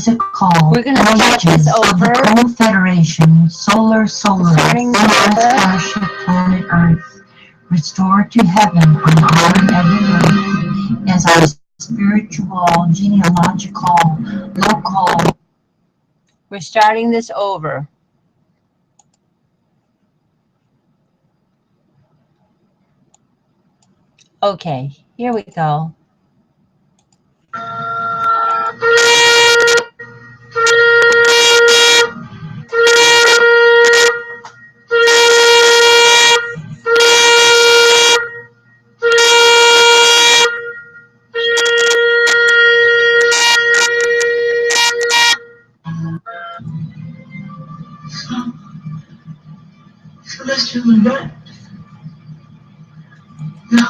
physical We're going to start this over. Of the Confederation, solar, starship, planet Earth, restored to heaven on our every earth as our spiritual, genealogical, local. We're starting this over. Okay, here we go. Celestial event. No.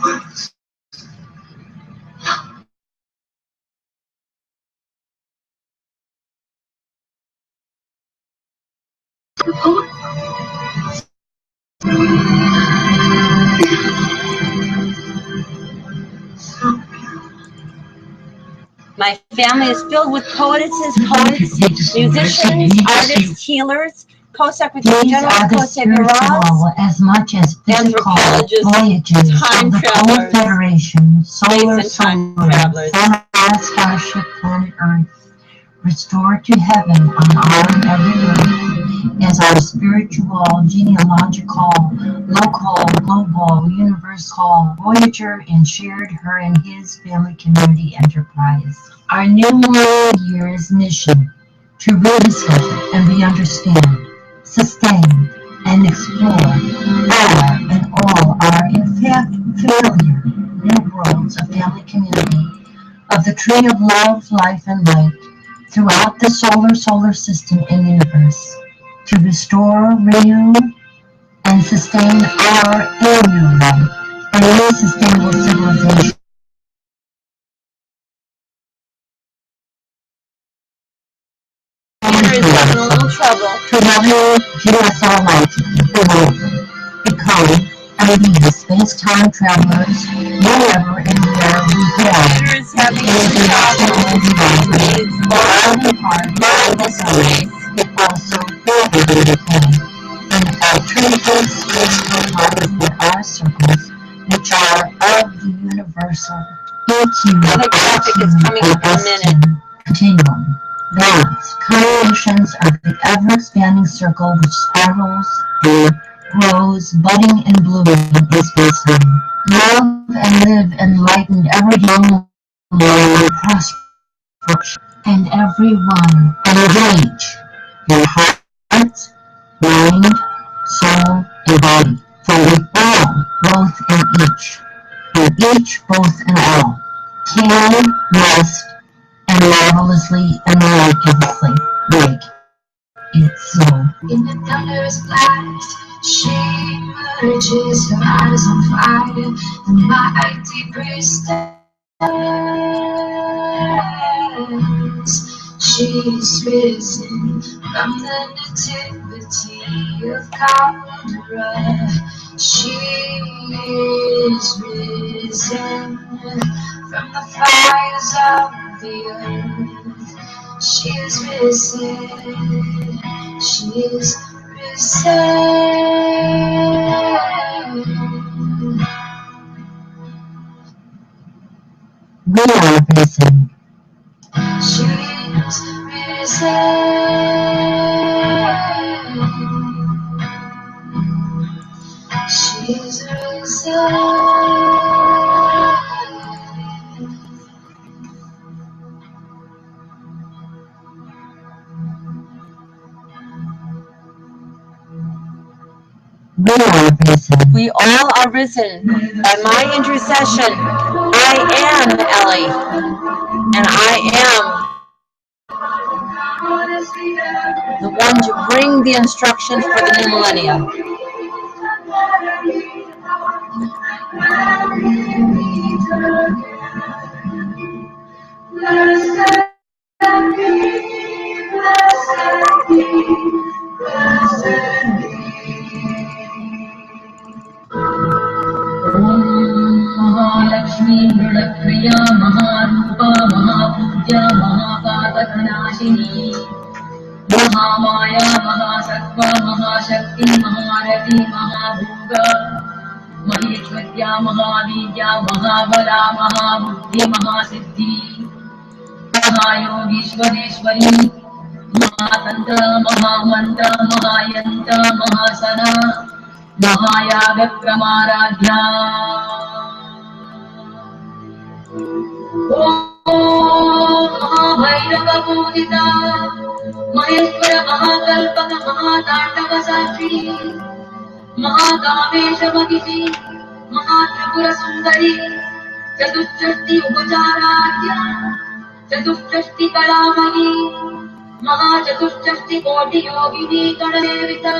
Words. My family is filled with poetesses, poets, musicians, artists, healers, co-secretary general, co-secretary Reall, as much as physical voyages time of the travelers, Confederation, solar, time travelers, starship, planet Earth, restored to heaven on our every earth as our spiritual, genealogical, local, global, universal voyager, and shared her and his family community enterprise. Our new millennial year's mission to rediscover and re-understand, sustain, and explore our and all are in fact familiar new worlds of family community, of the tree of love, life, and light throughout the solar system and universe, to restore, renew, and sustain our annual life and new sustainable civilization. Is having a little trouble. To GS Almighty, become and be space-time travelers wherever and where we go. Is having a It also further depends on alternative spiritual bodies that are circles, which are of the universal the traffic is coming up in a minute. Continuum. Balance, combinations of the ever-expanding circle which spirals and grows, budding and blooming in space-time. Love and live enlightened, ever young, loyal, prosperous, and everyone engage in heart, mind, soul, and body. For we all, both and each, both and all, can, must, and marvelously and miraculously make it so. In the thunderous blast, she emerges, her eyes on fire, the mighty priestess. She's risen from the nativity of Caldera. She is risen from the fires of the earth. She is risen. She is risen. We are risen. She is risen. She is risen. We are risen. We all are risen. By my intercession, I am Ellie. And I am the one to bring the instructions for the new millennium. Lakshmi Priya Maharupa Mahapudya महानाशिनी Mahamaya महासत्त्वा महाशक्ति महारथी महाभोगा महेश्वर्या महावीर्या महाबला महाबुद्धि महासिद्धि महायोगीश्वरेश्वरी महातंत्र महामंत्र महायंत्र महासना महायागक्रमाराध्या महाभैरवपूजिता महेश्वर महाकल्पक महातांडव साक्षी महाकामेशमहिषी महात्रिपुरसुन्दरी चतुष्षष्टि उपचाराध्या चतुष्षष्टि कलामयी महाचतुष्षष्टि कोटि योगिनी गणसेविता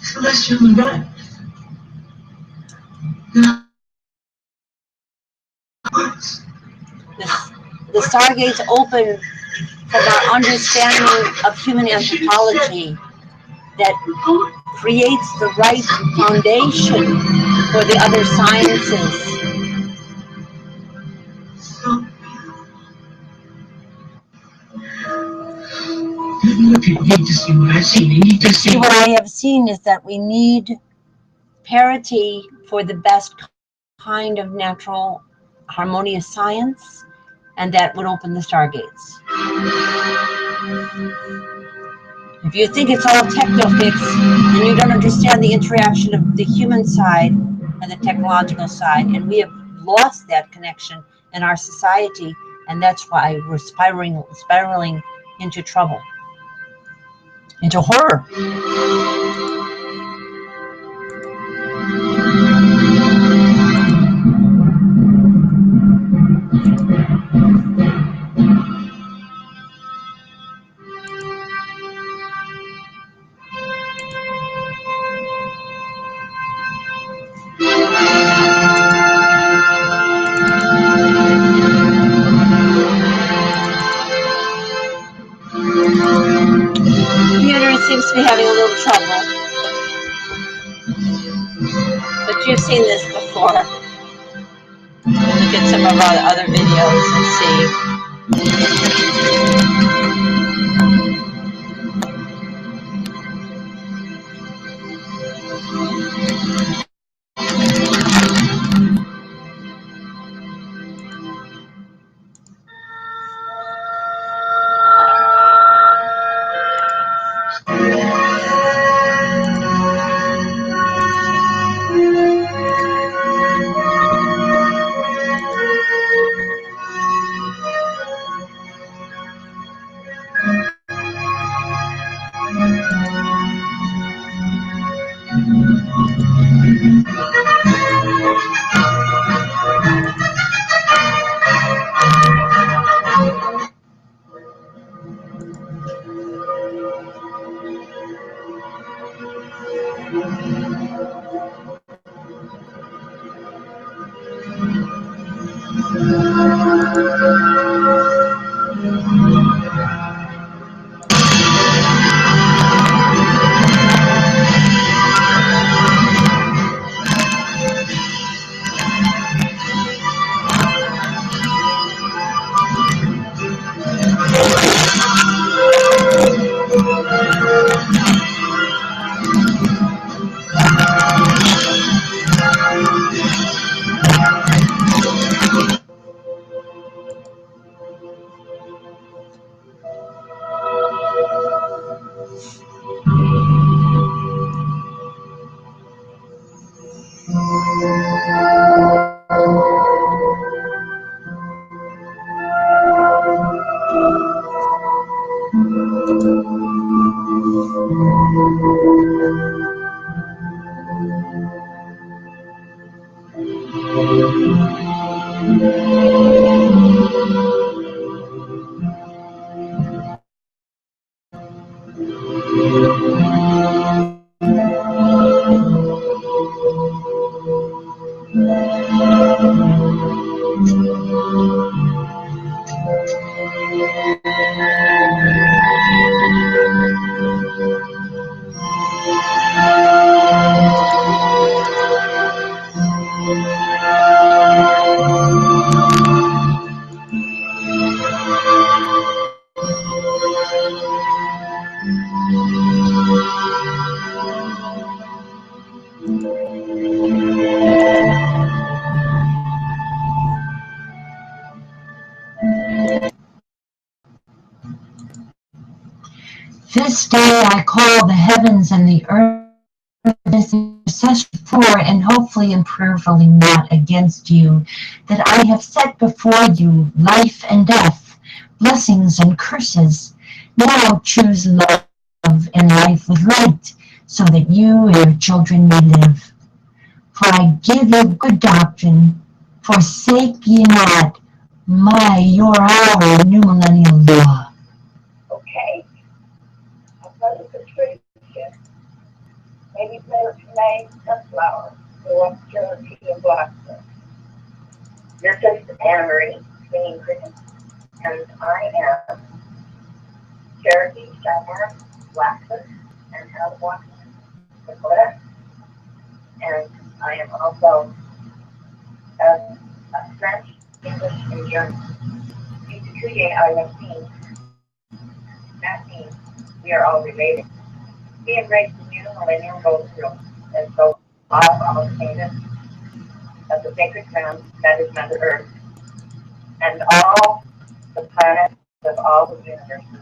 Celestial event. The stargates open from our understanding of human anthropology that creates the right foundation for the other sciences. You need to see what I see. You need to see what I have seen is that we need parity for the best kind of natural harmonious science, and that would open the stargates. If you think it's all techno-fix, then you don't understand the interaction of the human side and the technological side, and we have lost that connection in our society, and that's why we're spiraling into trouble, into horror. Seems to be having a little trouble, but you've seen this before. Look at some of our other videos and see. This day I call the heavens and the earth intercession for, and hopefully and prayerfully not against you, that I have set before you life and death, blessings and curses. Now choose love and life with light, so that you and your children may live. For I give you good doctrine, forsake ye not our new millennial law. Okay. I'll tell you the truth. Maybe May sunflower go up Cherokee and Blackfoot. This is Anne-Marie, singing cricket, and I am Cherokee, Cheyenne, Blackfoot, and Hangoutz, Dakota, and I am also a French, English, and German. Due to Kuye IFC, that means we are all related. We embrace the new millennium goals through, and so all our kingdoms of the sacred ground that is Mother Earth, and all the planets of all the universes.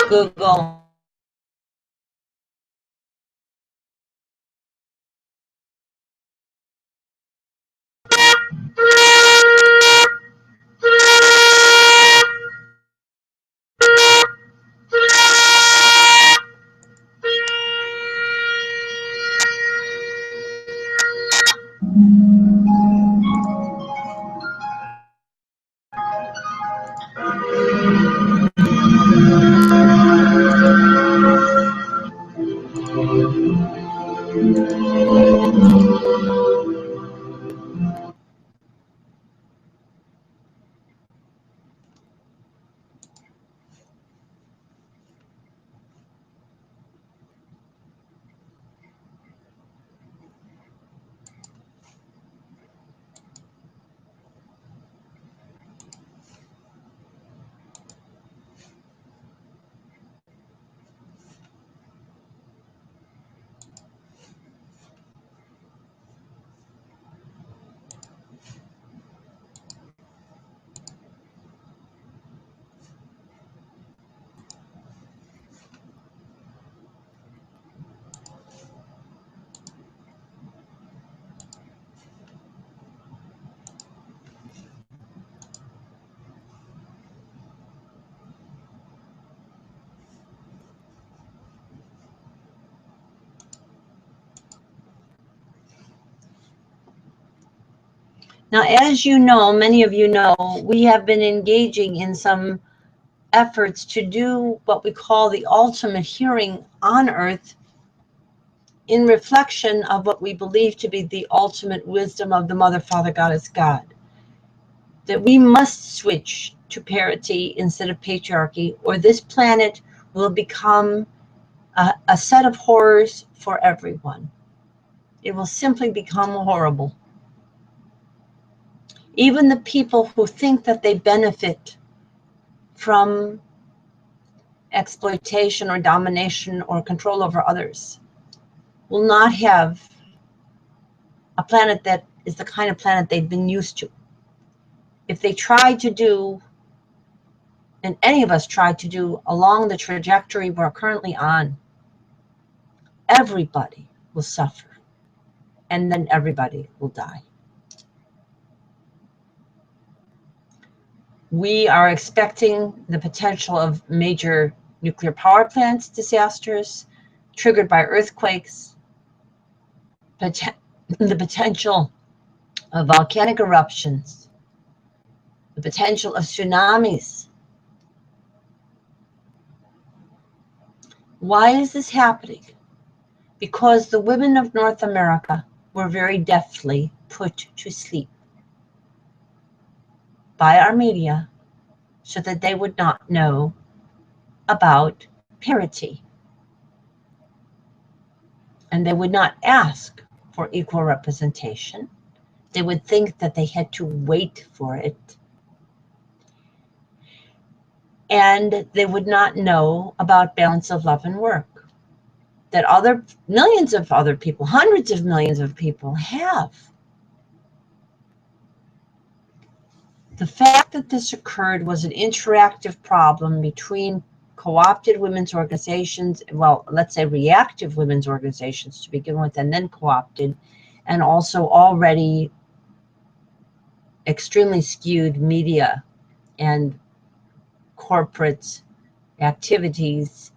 Google. Now, as you know, many of you know, we have been engaging in some efforts to do what we call the ultimate hearing on Earth in reflection of what we believe to be the ultimate wisdom of the Mother, Father, Goddess, God. That we must switch to parity instead of patriarchy, or this planet will become a set of horrors for everyone. It will simply become horrible. Even the people who think that they benefit from exploitation or domination or control over others will not have a planet that is the kind of planet they've been used to. If they try to do, and any of us try to do, along the trajectory we're currently on, everybody will suffer, and then everybody will die. We are expecting the potential of major nuclear power plants disasters triggered by earthquakes, the potential of volcanic eruptions, the potential of tsunamis. Why is this happening? Because the women of North America were very deftly put to sleep by our media so that they would not know about parity. And they would not ask for equal representation. They would think that they had to wait for it. And they would not know about balance of love and work that millions of other people, hundreds of millions of people have. The fact that this occurred was an interactive problem between co-opted women's organizations, well, let's say reactive women's organizations to begin with, and then co-opted, and also already extremely skewed media and corporate activities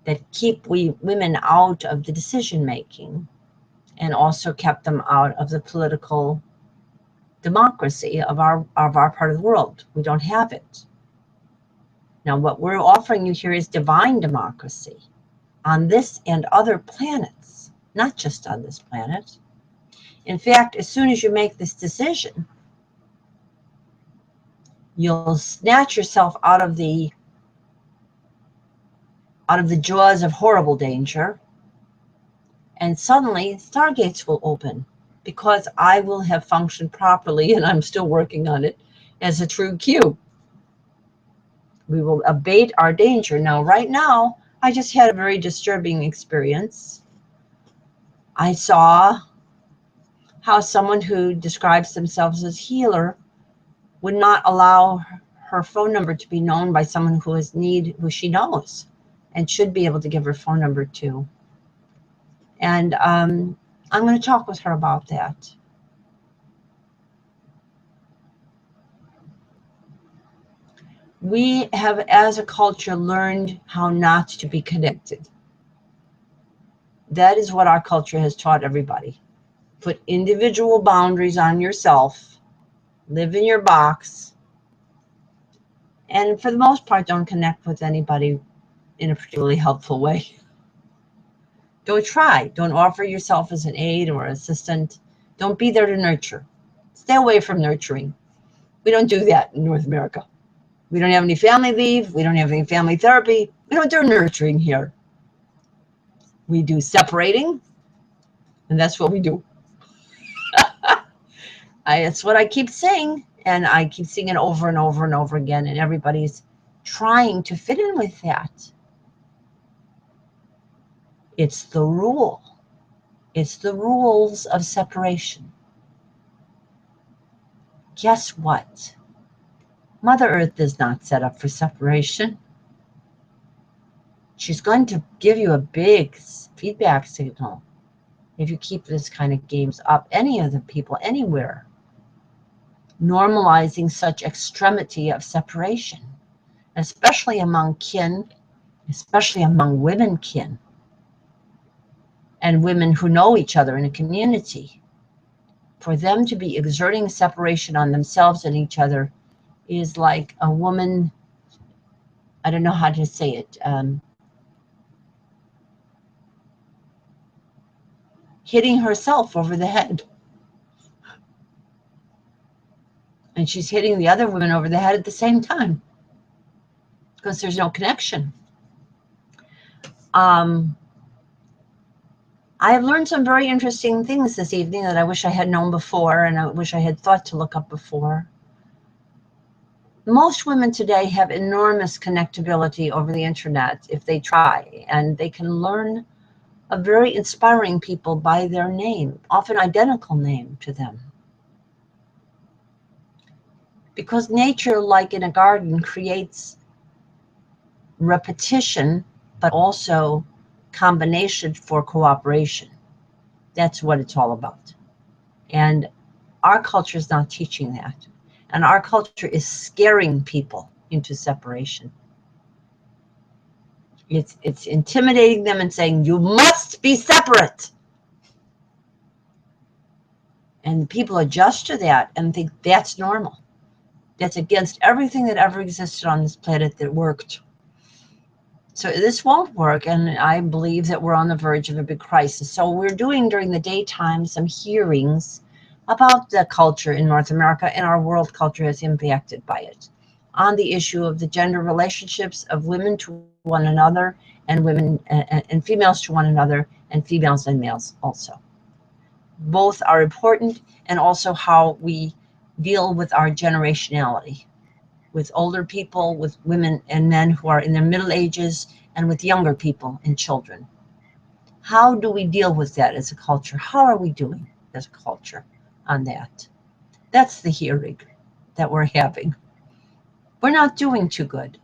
that keep women out of the decision making and also kept them out of the political democracy of our part of the world. We don't have it. Now what we're offering you here is divine democracy on this and other planets, not just on this planet. In fact, as soon as you make this decision, you'll snatch yourself out of the jaws of horrible danger, and suddenly stargates will open, because I will have functioned properly, and I'm still working on it, as a true Q. We will abate our danger. Now, right now, I just had a very disturbing experience. I saw how someone who describes themselves as healer would not allow her phone number to be known by someone who who she knows and should be able to give her phone number to. And I'm going to talk with her about that. We have, as a culture, learned how not to be connected. That is what our culture has taught everybody. Put individual boundaries on yourself, live in your box, and for the most part, don't connect with anybody in a particularly helpful way. Don't try. Don't offer yourself as an aide or assistant. Don't be there to nurture. Stay away from nurturing. We don't do that in North America. We don't have any family leave. We don't have any family therapy. We don't do nurturing here. We do separating, and that's what we do. It's what I keep saying, and I keep saying it over and over and over again, and everybody's trying to fit in with that. It's the rule. It's the rules of separation. Guess what? Mother Earth is not set up for separation. She's going to give you a big feedback signal if you keep this kind of games up. Any of the people, anywhere, normalizing such extremity of separation, especially among kin, especially among women kin, and women who know each other in a community. For them to be exerting separation on themselves and each other is like a woman, I don't know how to say it, hitting herself over the head. And she's hitting the other woman over the head at the same time, because there's no connection. I have learned some very interesting things this evening that I wish I had known before, and I wish I had thought to look up before. Most women today have enormous connectability over the internet if they try, and they can learn of very inspiring people by their name, often identical name to them. Because nature, like in a garden, creates repetition, but also combination for cooperation. That's what it's all about. And our culture is not teaching that. And our culture is scaring people into separation. It's intimidating them and saying, you must be separate. And people adjust to that and think that's normal. That's against everything that ever existed on this planet that worked. So this won't work, and I believe that we're on the verge of a big crisis. So we're doing during the daytime some hearings about the culture in North America, and our world culture is impacted by it, on the issue of the gender relationships of women to one another, and women and females to one another, and females and males also. both are important, and also how we deal with our generationality, with older people, with women and men who are in their middle ages, and with younger people and children. How do we deal with that as a culture? How are we doing as a culture on that? That's the hearing that we're having. We're not doing too good.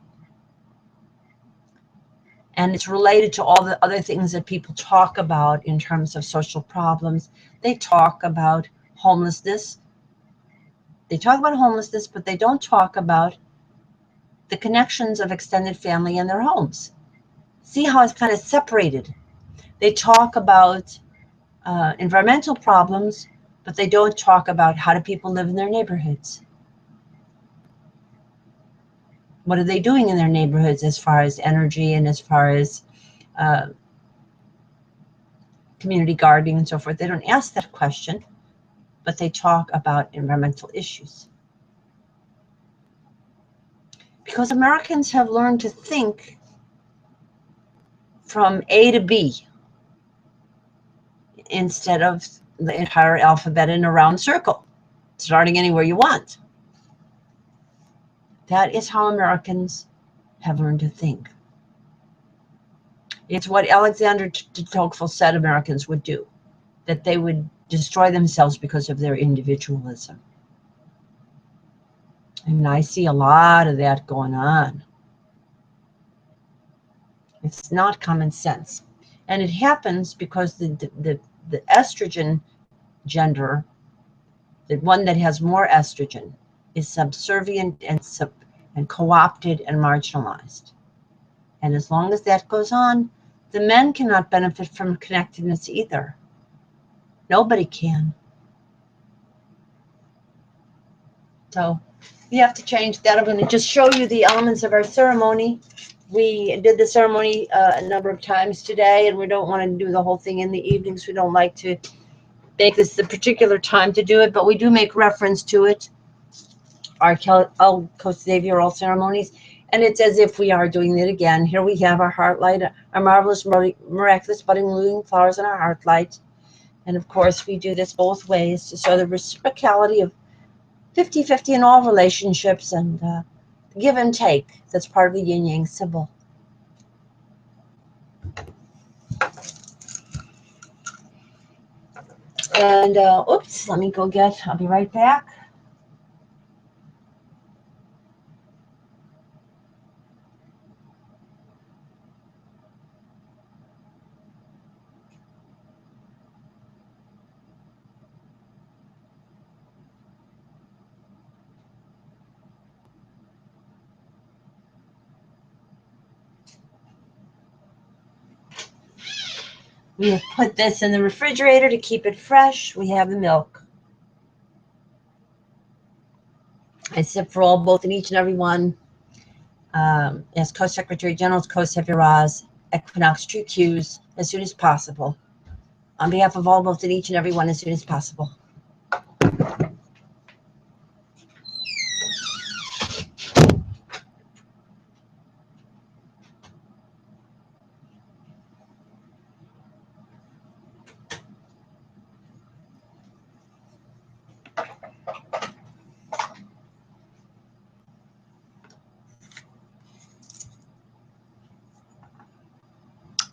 And it's related to all the other things that people talk about in terms of social problems. They talk about homelessness. They talk about homelessness, but they don't talk about the connections of extended family and their homes. See how it's kind of separated. They talk about environmental problems, but they don't talk about how do people live in their neighborhoods. What are they doing in their neighborhoods as far as energy and as far as community gardening and so forth? They don't ask that question, but they talk about environmental issues. Because Americans have learned to think from A to B instead of the entire alphabet in a round circle, starting anywhere you want. That is how Americans have learned to think. It's what Alexander de Tocqueville said Americans would do, that they would destroy themselves because of their individualism. And I see a lot of that going on. It's not common sense. And it happens because the estrogen gender, the one that has more estrogen, is subservient and co-opted and marginalized. And as long as that goes on, the men cannot benefit from connectedness either. Nobody can. So we have to change that. I'm going to just show you the elements of our ceremony. We did the ceremony a number of times today, and we don't want to do the whole thing in the evenings. We don't like to make this the particular time to do it, but we do make reference to it, our co-Xavier ceremonies, and it's as if we are doing it again. Here we have our heart light, our marvelous, miraculous, budding, blooming flowers in our heart light. And of course, we do this both ways to show the reciprocality of 50-50 in all relationships and give and take. That's part of the yin-yang symbol. And oops, let me go get, I'll be right back. We have put this in the refrigerator to keep it fresh. We have the milk. I sip for all, both, and each and every one. As Co-Secretary General's Co-Secretary Equinox True Cues as soon as possible. On behalf of all, both, and each and every one as soon as possible.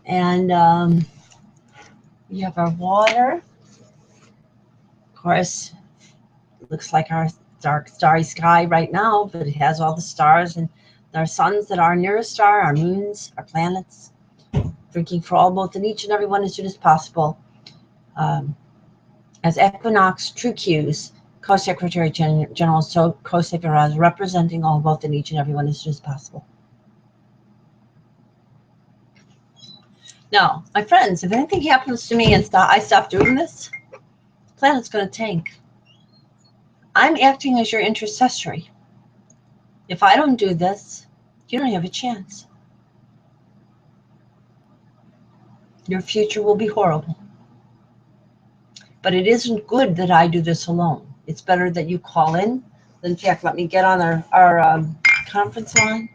And we have our water. Of course, it looks like our dark starry sky right now, but it has all the stars and our suns that are our nearest star, our moons, our planets. Drinking for all, both, and each and every one as soon as possible. As Equinox True Cues, Co-Secretary General, so Co-Secretary representing all, both, and each and every one as soon as possible. Now, my friends, if anything happens to me and I stop doing this, the planet's going to tank. I'm acting as your intercessory. If I don't do this, you don't have a chance. Your future will be horrible. But it isn't good that I do this alone. It's better that you call in. In fact, let me get on our conference line.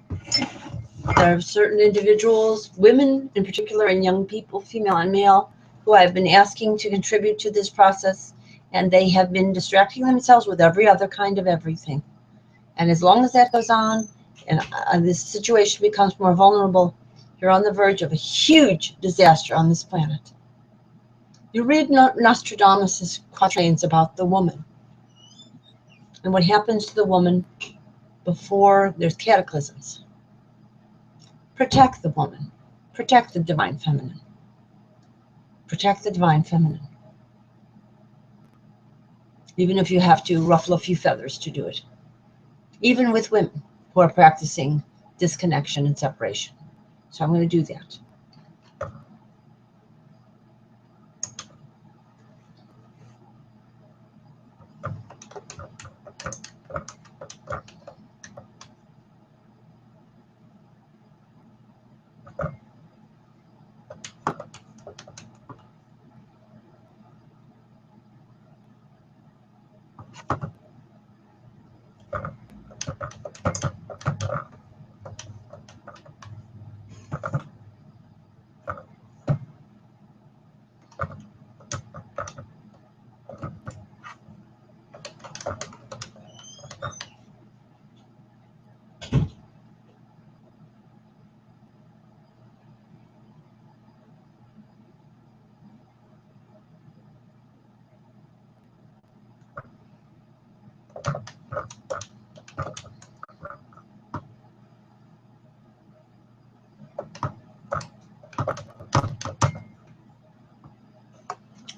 There are certain individuals, women in particular, and young people, female and male, who I've been asking to contribute to this process, and they have been distracting themselves with every other kind of everything. And as long as that goes on, and this situation becomes more vulnerable, you're on the verge of a huge disaster on this planet. You read Nostradamus' quatrains about the woman and what happens to the woman before there's cataclysms. Protect the woman. Protect the divine feminine. Protect the divine feminine. Even if you have to ruffle a few feathers to do it. Even with women who are practicing disconnection and separation. So I'm going to do that.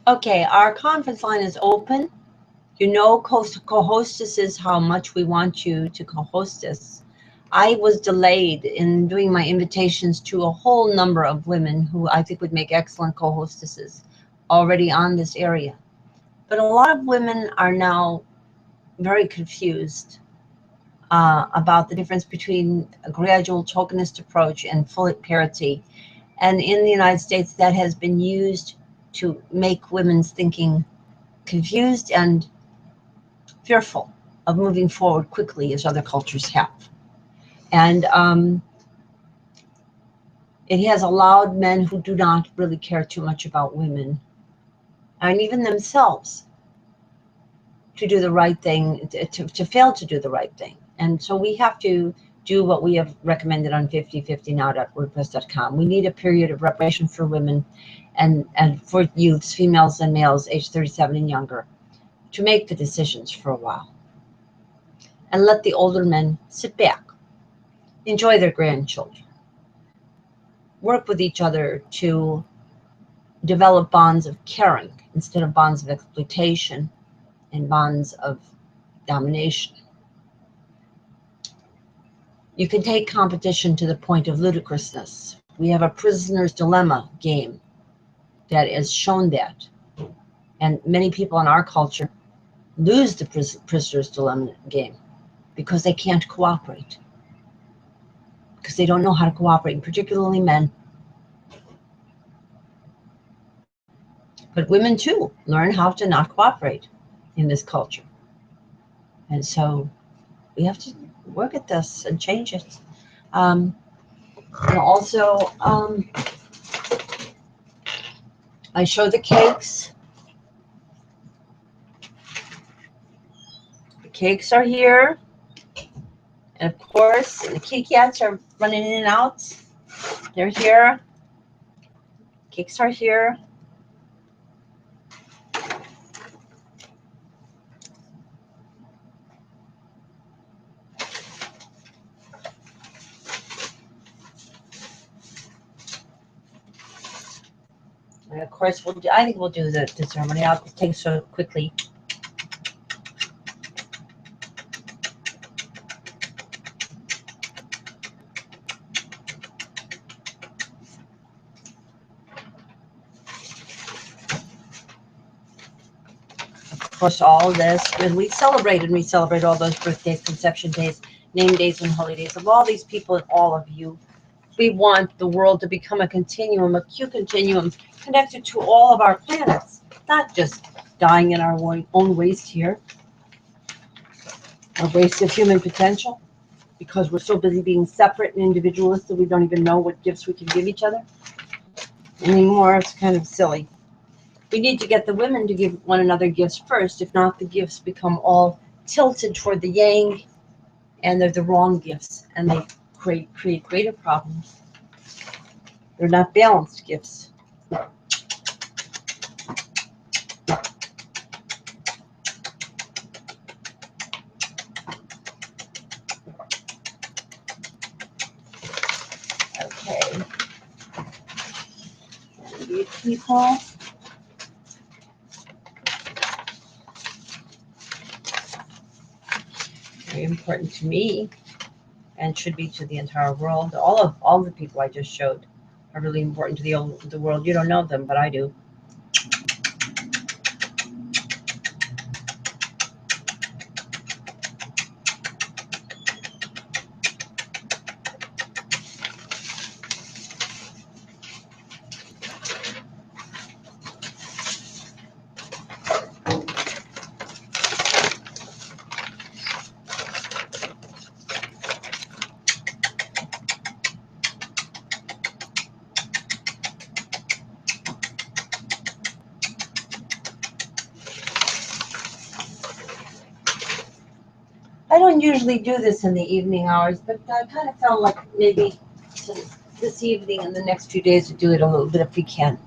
Okay, our conference line is open. You know, co-hostesses, how much we want you to co-hostess. I was delayed in doing my invitations to a whole number of women who I think would make excellent co-hostesses already on this area. But a lot of women are now very confused about the difference between a gradual tokenist approach and full parity. And in the United States, that has been used to make women's thinking confused and fearful of moving forward quickly as other cultures have. And it has allowed men who do not really care too much about women, and even themselves, to do the right thing, to fail to do the right thing. And so we have to do what we have recommended on 5050now.wordpress.com. We need a period of reparation for women and for youths, females and males, age 37 and younger, to make the decisions for a while. And let the older men sit back, enjoy their grandchildren, work with each other to develop bonds of caring instead of bonds of exploitation and bonds of domination. You can take competition to the point of ludicrousness. We have a prisoner's dilemma game that has shown that. And many people in our culture lose the prisoner's dilemma game because they can't cooperate. Because they don't know how to cooperate, particularly men. But women too learn how to not cooperate in this culture. And so we have to work at this and change it. And also, I show the cakes. The cakes are here. And of course, the Kitty Cats are running in and out. They're here. Cakes are here. And of course, I think we'll do the ceremony. I'll take so quickly. Of course, all this, and we celebrate all those birthdays, conception days, name days, and holy days of all these people and all of you. We want the world to become a continuum, a Q continuum, connected to all of our planets, not just dying in our own waste here, a waste of human potential, because we're so busy being separate and individualistic that we don't even know what gifts we can give each other anymore. It's kind of silly. We need to get the women to give one another gifts first. If not, the gifts become all tilted toward the yang, and they're the wrong gifts, and they create greater problems. They're not balanced gifts. Okay. These people. Very important to me, and should be to the entire world. All the people I just showed are really important to the world. You don't know them, but I do. I don't usually do this in the evening hours, but I kind of felt like maybe this evening and the next few days to do it a little bit if we can.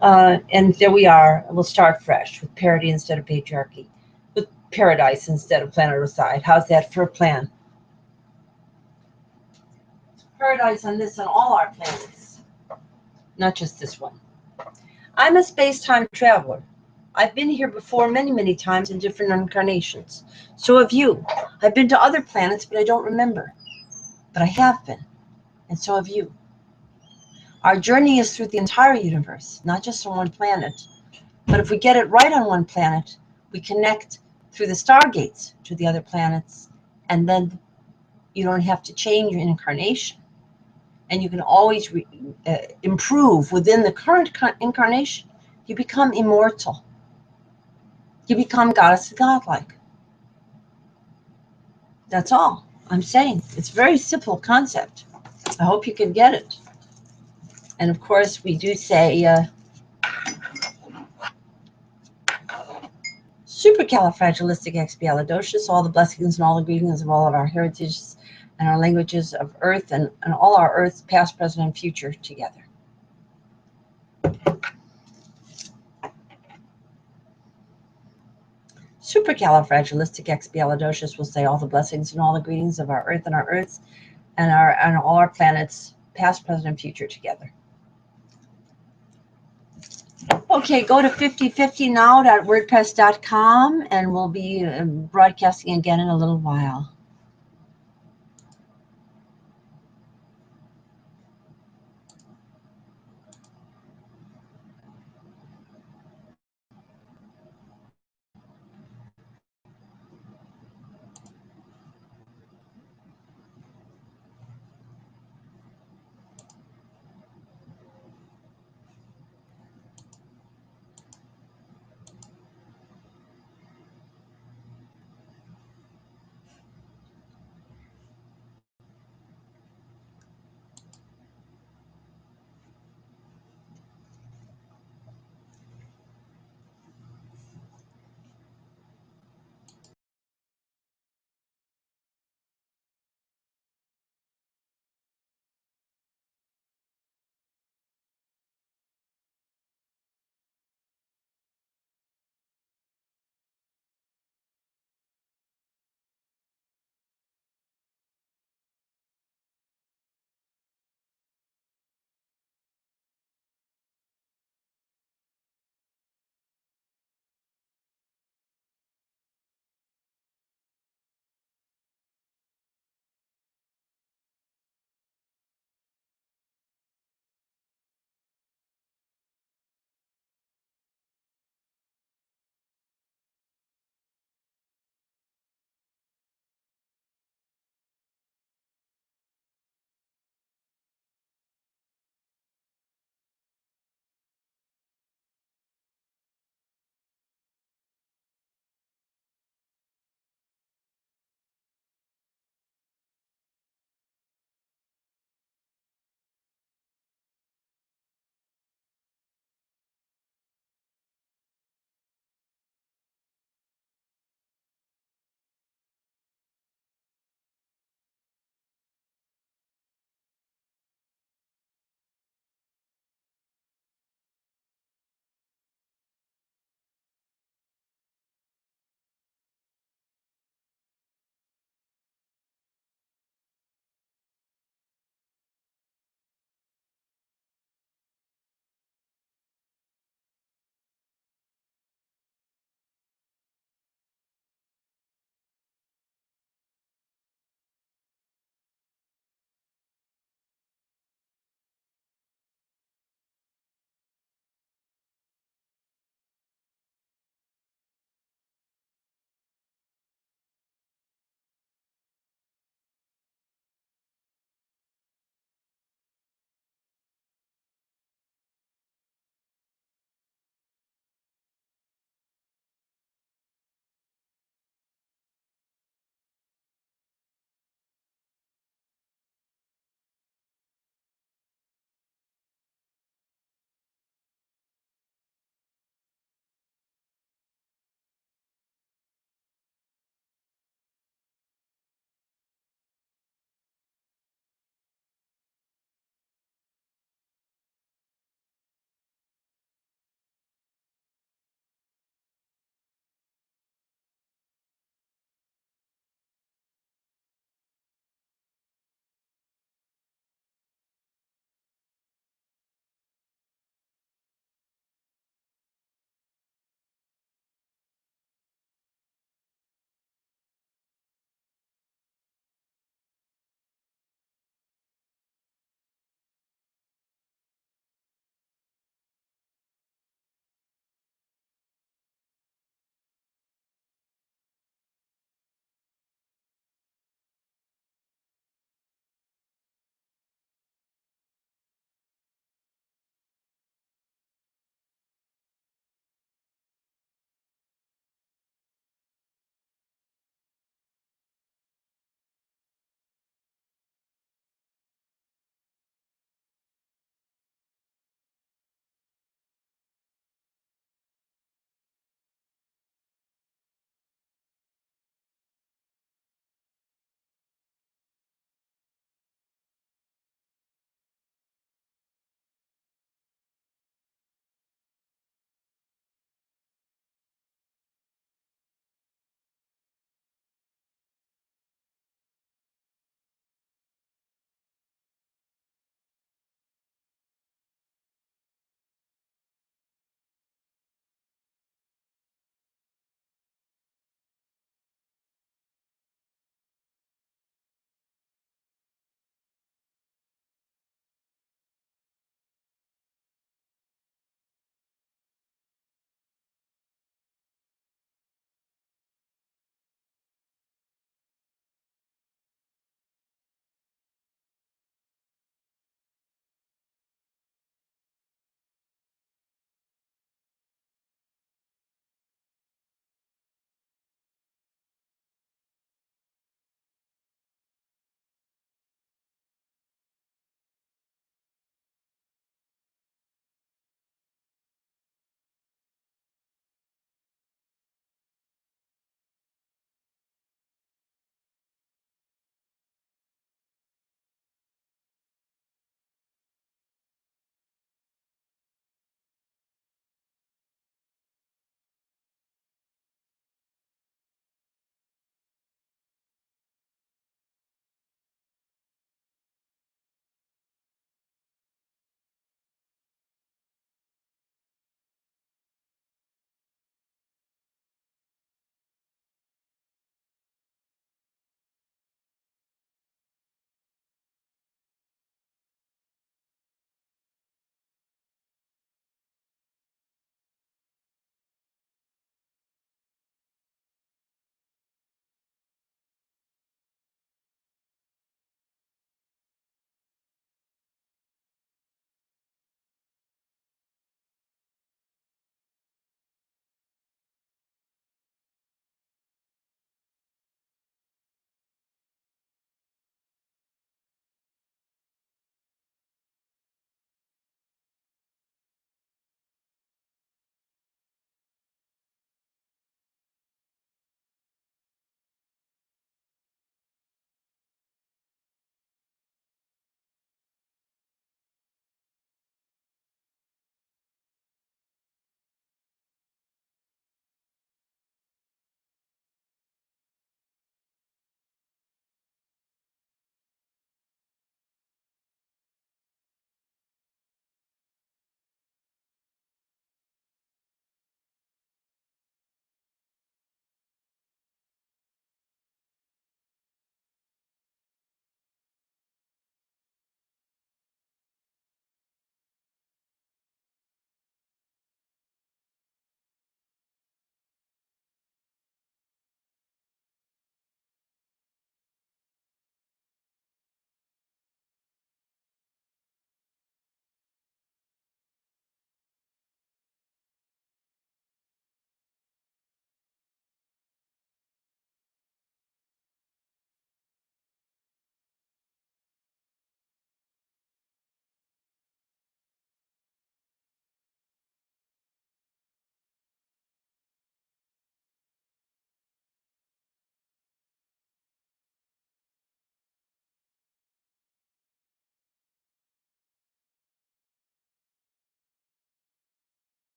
And there we are. We'll start fresh with parity instead of patriarchy, with paradise instead of planeticide. How's that for a plan? Paradise on this and all our planets, not just this one. I'm a space-time traveler. I've been here before many, many times in different incarnations. So have you. I've been to other planets, but I don't remember. But I have been, and so have you. Our journey is through the entire universe, not just on one planet. But if we get it right on one planet, we connect through the stargates to the other planets, and then you don't have to change your incarnation. And you can always improve within the current incarnation. You become immortal. You become goddess and godlike. That's all I'm saying. It's a very simple concept. I hope you can get it. And of course, we do say supercalifragilisticexpialidocious, all the blessings and all the greetings of all of our heritages and our languages of Earth and all our Earths, past, present, and future together. Supercalifragilisticexpialidocious will say all the blessings and all the greetings of our Earth and our Earths and all our planets, past, present, and future together. Okay, go to 5050now.wordpress.com and we'll be broadcasting again in a little while.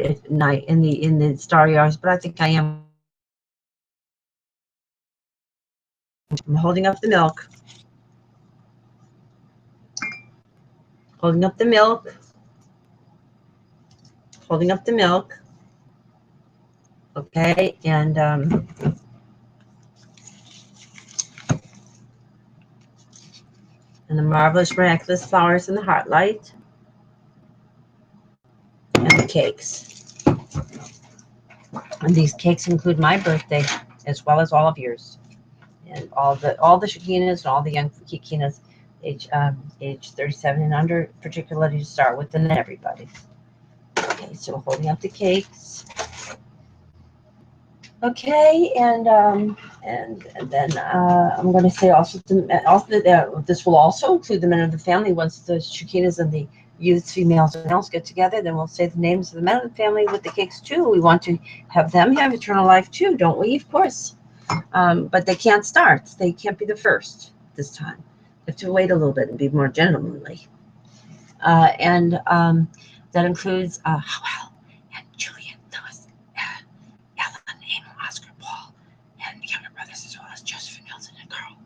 at night in the starry hours, but I think I am. I'm holding up the milk. Holding up the milk. Holding up the milk. Okay, and the marvelous, miraculous flowers in the heart light, and the cakes. And these cakes include my birthday, as well as all of yours, and all the Shekinahs and all the young Shekinahs, age 37 and under, particularly to start with, and then everybody. Okay, so holding up the cakes. Okay, and then I'm going to say also this will also include the men of the family. Once the Shekinahs and the youths, females, and males get together, then we'll say the names of the men of the family with the cakes too. We want to have them have eternal life too, don't we? Of course. But they can't start. They can't be the first this time. They have to wait a little bit and be more gentlemanly. And that includes Howell and Julian, Lewis, Ellen, Amy, Oscar, Paul, and the younger brothers, as well as Joseph, Nelson, and Carl.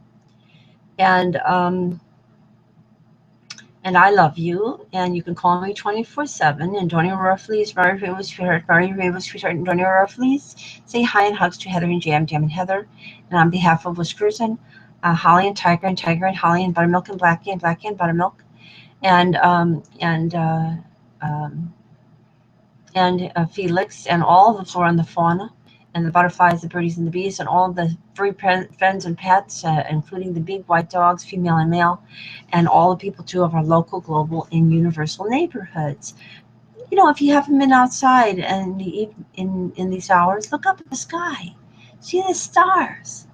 And I love you, and you can call me 24/7. And Donnie Aurora, please, very famous sweetheart, very famous sweetheart, and Donnie Aurora, please say hi and hugs to Heather and Jam and Heather. And on behalf of Whiskers and Holly and Tiger and Holly and Buttermilk and Blackie and Buttermilk, and Felix and all of the flora and the fauna, and the butterflies, the birdies, and the bees, and all of the furry friends and pets, including the big white dogs, female and male, and all the people too of our local, global, and universal neighborhoods. You know, if you haven't been outside and in these hours, look up at the sky, see the stars.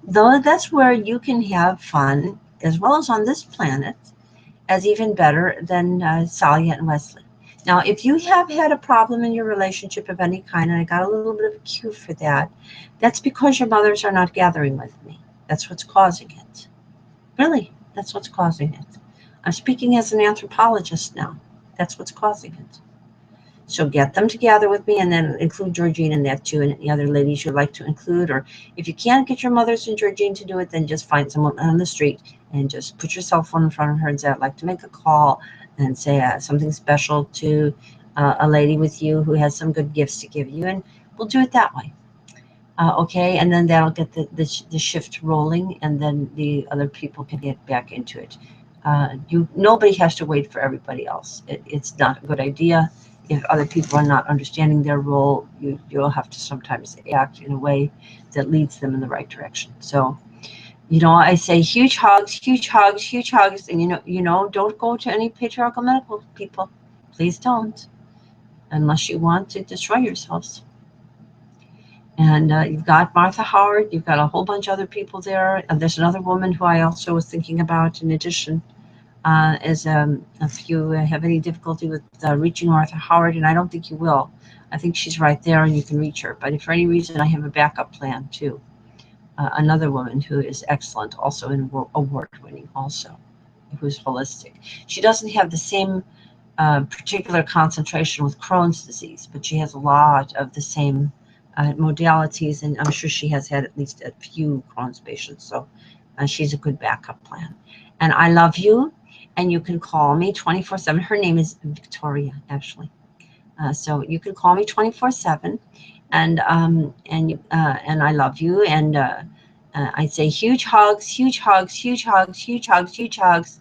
Though that's where you can have fun, as well as on this planet, as even better than Salia and Wesley. Now, if you have had a problem in your relationship of any kind, and I got a little bit of a cue for that, that's because your mothers are not gathering with me. That's what's causing it. Really, that's what's causing it. I'm speaking as an anthropologist now. That's what's causing it. So get them to gather with me, and then include Georgine in that too, and any other ladies you'd like to include. Or if you can't get your mothers and Georgine to do it, then just find someone on the street and just put your cell phone in front of her and say, I'd like to make a call, and say something special to a lady with you who has some good gifts to give you, and we'll do it that way. Okay, and then that'll get the shift rolling, and then the other people can get back into it. Nobody has to wait for everybody else. It's not a good idea. If other people are not understanding their role, you'll have to sometimes act in a way that leads them in the right direction. So, you know, I say huge hugs, huge hugs, huge hugs, and you know, don't go to any patriarchal medical people. Please don't, unless you want to destroy yourselves. And you've got Martha Howard, you've got a whole bunch of other people there, and there's another woman who I also was thinking about in addition. If you have any difficulty with reaching Martha Howard, and I don't think you will, I think she's right there and you can reach her. But if for any reason, I have a backup plan too. Another woman who is excellent, also in award-winning, also, who's holistic. She doesn't have the same particular concentration with Crohn's disease, but she has a lot of the same modalities, and I'm sure she has had at least a few Crohn's patients, so she's a good backup plan. And I love you, and you can call me 24/7. Her name is Victoria, actually. So you can call me 24/7, and I love you, and I say huge hugs, huge hugs, huge hugs, huge hugs, huge hugs.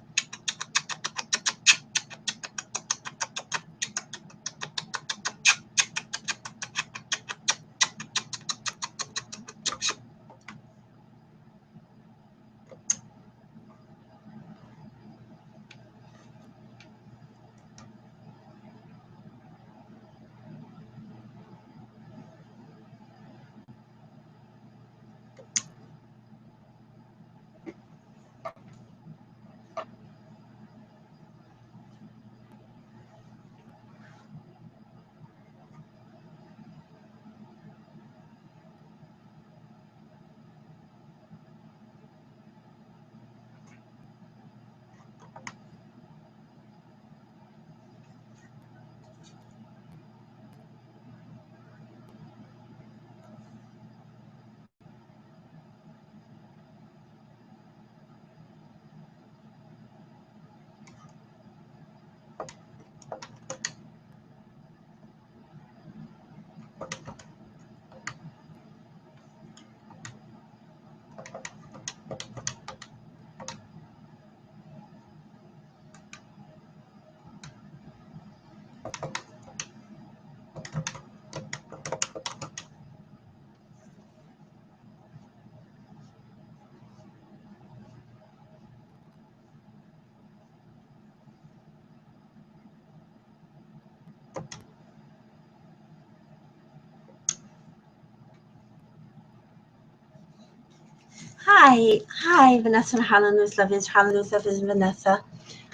Hi, Vanessa and Hangoutsz is Vanessa.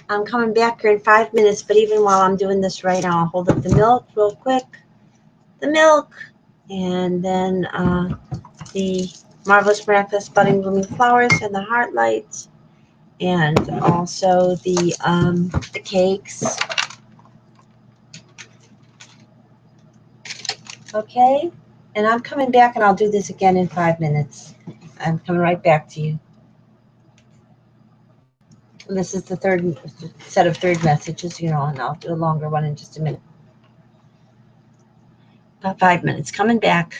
I'm coming back here in 5 minutes, but even while I'm doing this right now, I'll hold up the milk real quick. The milk, and then the Marvelous Miraculous Budding Blooming Flowers and the heart lights, and also the cakes. Okay, and I'm coming back, and I'll do this again in 5 minutes. I'm coming right back to you. And this is the third set of third messages, you know, and I'll do a longer one in just a minute. About 5 minutes. Coming back.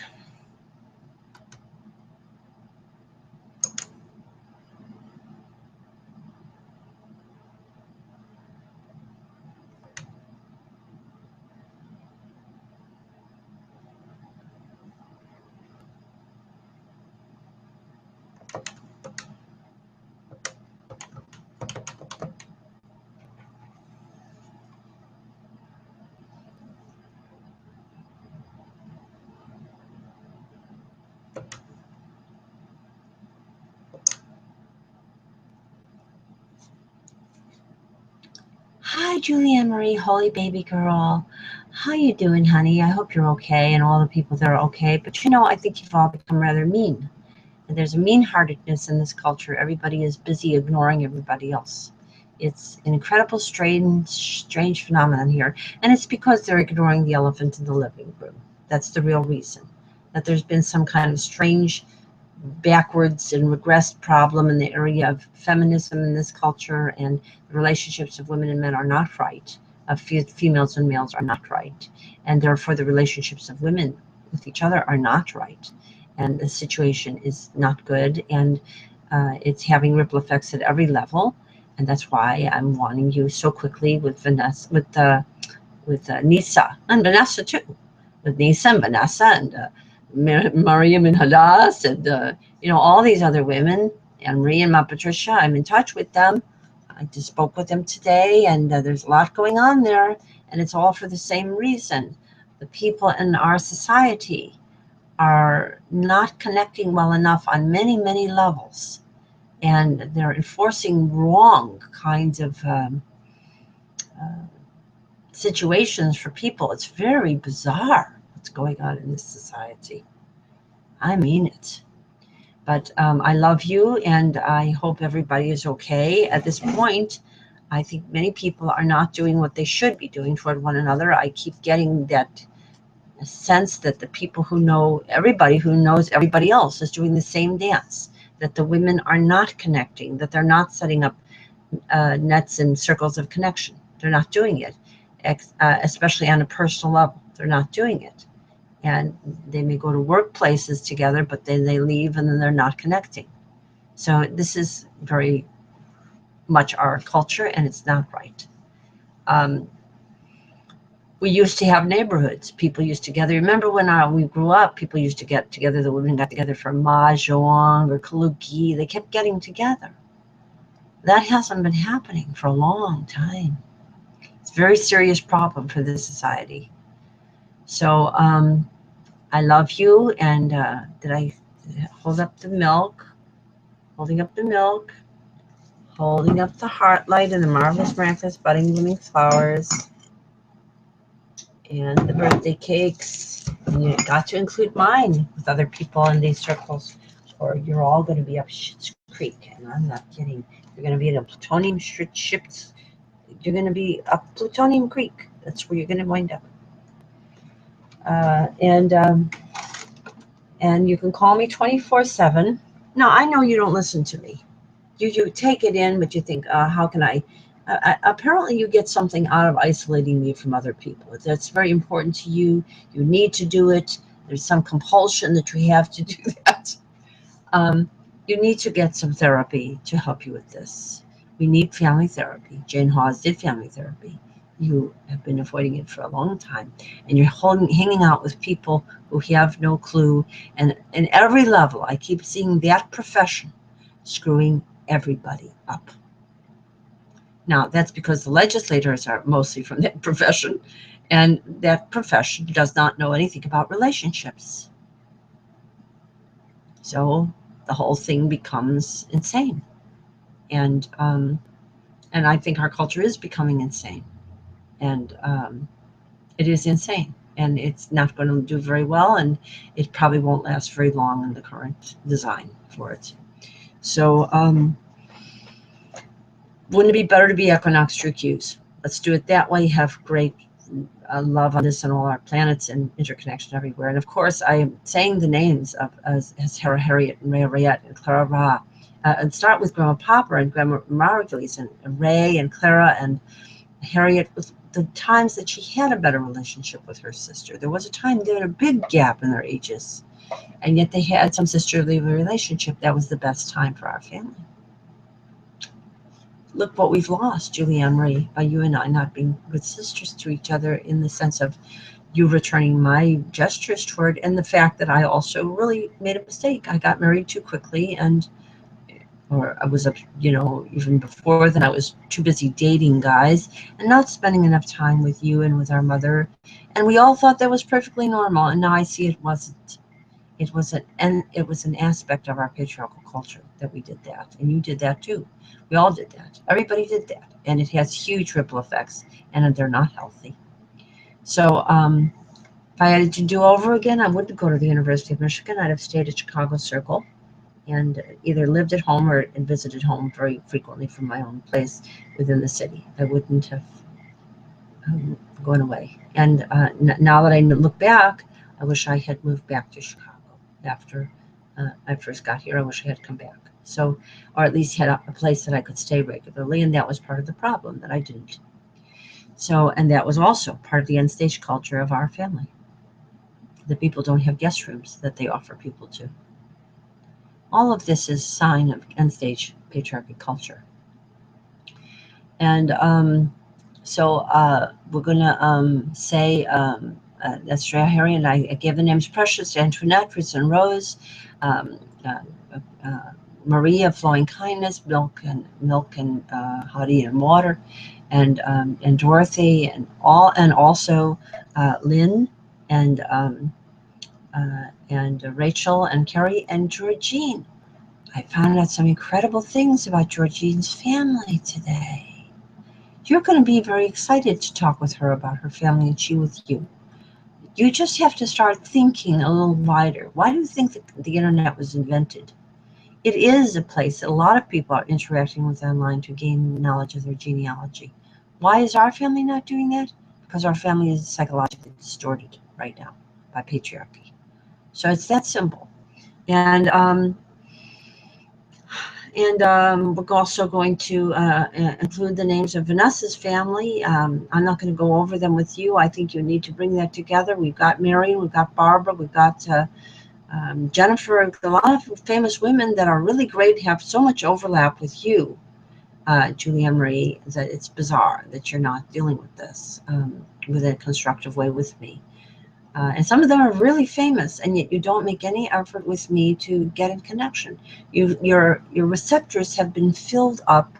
Hi, Julianne Marie, holy baby girl. How you doing, honey? I hope you're okay, and all the people that are okay. But you know, I think you've all become rather mean. And there's a mean-heartedness in this culture. Everybody is busy ignoring everybody else. It's an incredible, strange phenomenon here. And it's because they're ignoring the elephant in the living room. That's the real reason. That there's been some kind of strange backwards and regressed problem in the area of feminism in this culture, and the relationships of women and men are not right. Females and males are not right. And therefore the relationships of women with each other are not right. And the situation is not good, and it's having ripple effects at every level. And that's why I'm wanting you so quickly with Vanessa, with Nisa, and Vanessa too, with Nisa and Vanessa and Mariam and Hadass, and you know, all these other women, and Marie and Ma Patricia. I'm in touch with them. I just spoke with them today, and there's a lot going on there, and it's all for the same reason. The people in our society are not connecting well enough on many, many levels, and they're enforcing wrong kinds of situations for people. It's very bizarre what's going on in this society. I mean it. But I love you, and I hope everybody is okay. At this point, I think many people are not doing what they should be doing toward one another. I keep getting that sense that the people who know everybody, who knows everybody else, is doing the same dance, that the women are not connecting, that they're not setting up nets and circles of connection. They're not doing it, especially on a personal level. They're not doing it. And they may go to workplaces together, but then they leave and then they're not connecting. So this is very much our culture, and it's not right. We used to have neighborhoods. People used to gather. Remember when we grew up, people used to get together. The women got together for mahjong or kaluki. They kept getting together. That hasn't been happening for a long time. It's a very serious problem for this society. So I love you, and did I hold up the milk? Holding up the milk, holding up the heart light and the marvelous, miraculous, budding, blooming flowers, and the birthday cakes. And you got to include mine with other people in these circles, or you're all going to be up Schitt's Creek. And I'm not kidding. You're going to be in a plutonium ships. You're going to be up Plutonium Creek. That's where you're going to wind up. And you can call me 24/7. Now, I know you don't listen to me. You take it in, but you think, how can I? Apparently, you get something out of isolating me from other people. That's very important to you. You need to do it. There's some compulsion that you have to do that. You need to get some therapy to help you with this. We need family therapy. Jane Hawes did family therapy. You have been avoiding it for a long time, and you're hanging out with people who have no clue. And in every level, I keep seeing that profession screwing everybody up. Now, that's because the legislators are mostly from that profession, and that profession does not know anything about relationships. So the whole thing becomes insane. And I think our culture is becoming insane, and it is insane, and it's not going to do very well, and it probably won't last very long in the current design for it. So wouldn't it be better to be equinox true Qs? Let's do it that way. Have great love on this and all our planets and interconnection everywhere. And of course, I am saying the names of as Harriet and Rayette and Clara Ra. And start with Grandma Papa and Grandma Margulies and Ray and Clara and Harriet, with the times that she had a better relationship with her sister. There was a time they had a big gap in their ages, and yet they had some sisterly relationship. That was the best time for our family. Look what we've lost, Julianne Marie, by you and I not being good sisters to each other, in the sense of you returning my gestures toward, and the fact that I also really made a mistake. I got married too quickly, and or I was, you know, even before then, I was too busy dating guys and not spending enough time with you and with our mother. And we all thought that was perfectly normal. And now I see it wasn't. It was an aspect of our patriarchal culture that we did that. And you did that too. We all did that. Everybody did that. And it has huge ripple effects, and they're not healthy. So if I had to do over again, I wouldn't go to the University of Michigan. I'd have stayed at Chicago Circle and either lived at home or visited home very frequently from my own place within the city. I wouldn't have gone away. And now that I look back, I wish I had moved back to Chicago after I first got here. I wish I had come back. So, or at least had a place that I could stay regularly, and that was part of the problem, that I didn't. So, and that was also part of the end stage culture of our family. The people don't have guest rooms that they offer people to. All of this is a sign of end-stage patriarchy culture. And so we're going to say, that's Harry, and I give the names Precious, Antoinette, Fritz and Rose, Maria, Flowing Kindness, Milk and Honey and Water, and Dorothy, and also Lynn, and Rachel and Carrie and Georgine. I found out some incredible things about Georgine's family today. You're going to be very excited to talk with her about her family, and she with you. You just have to start thinking a little wider. Why do you think that the internet was invented? It is a place that a lot of people are interacting with online to gain knowledge of their genealogy. Why is our family not doing that? Because our family is psychologically distorted right now by patriarchy. So it's that simple. And we're also going to include the names of Vanessa's family. I'm not going to go over them with you. I think you need to bring that together. We've got Marion, we've got Barbara, we've got Jennifer, a lot of famous women that are really great, have so much overlap with you, Julianne Marie, that it's bizarre that you're not dealing with this with a constructive way with me. And some of them are really famous, and yet you don't make any effort with me to get in connection. Your receptors have been filled up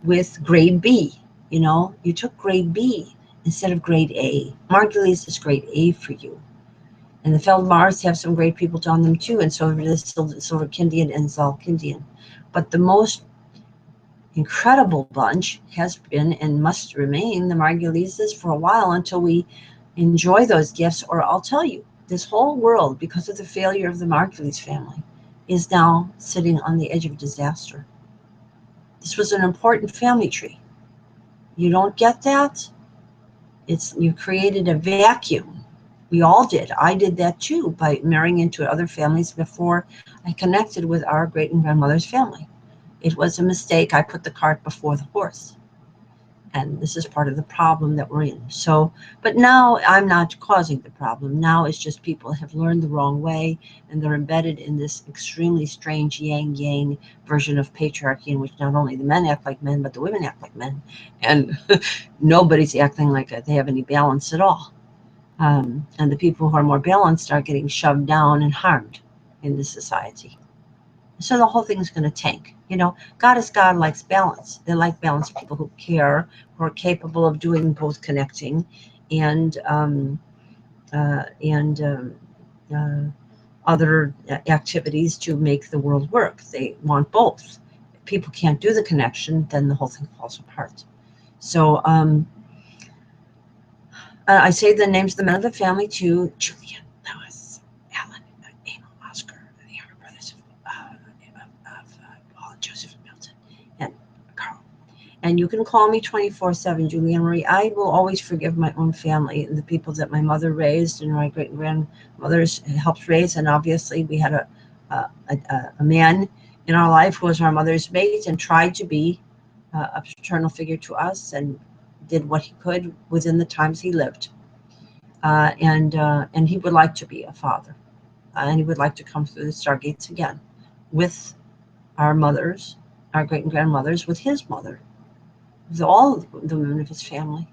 with grade B. You know, you took grade B instead of grade A. Margulies is grade A for you. And the Feldmars have some great people on them too, and so does Silverkindian and Zalkindian. But the most incredible bunch has been and must remain the Margulises for a while, until we enjoy those gifts. Or I'll tell you, this whole world, because of the failure of the Margulies family, is now sitting on the edge of disaster. This was an important family tree. You don't get that? You created a vacuum. We all did. I did that too, by marrying into other families before I connected with our great-grandmother's family. It was a mistake. I put the cart before the horse. And this is part of the problem that we're in. So, but now I'm not causing the problem. Now it's just people have learned the wrong way, and they're embedded in this extremely strange yang version of patriarchy, in which not only the men act like men, but the women act like men. And nobody's acting like they have any balance at all. And the people who are more balanced are getting shoved down and harmed in this society. So the whole thing is going to tank. You know, God is God, likes balance. They like balanced people who care, who are capable of doing both connecting and other activities to make the world work. They want both. If people can't do the connection, then the whole thing falls apart. So I say the names of the men of the family too: Julian, Lewis, Alan, Emil, Oscar, the younger brothers of Paul, Joseph, Milton, and Carl. And you can call me 24/7, Julian Marie. I will always forgive my own family and the people that my mother raised and my great-grandmothers helped raise. And obviously we had a man in our life who was our mother's mate and tried to be a paternal figure to us and did what he could within the times he lived. And he would like to be a father. And he would like to come through the stargates again with our mothers, our great-grandmothers, with his mother, with all the women of his family,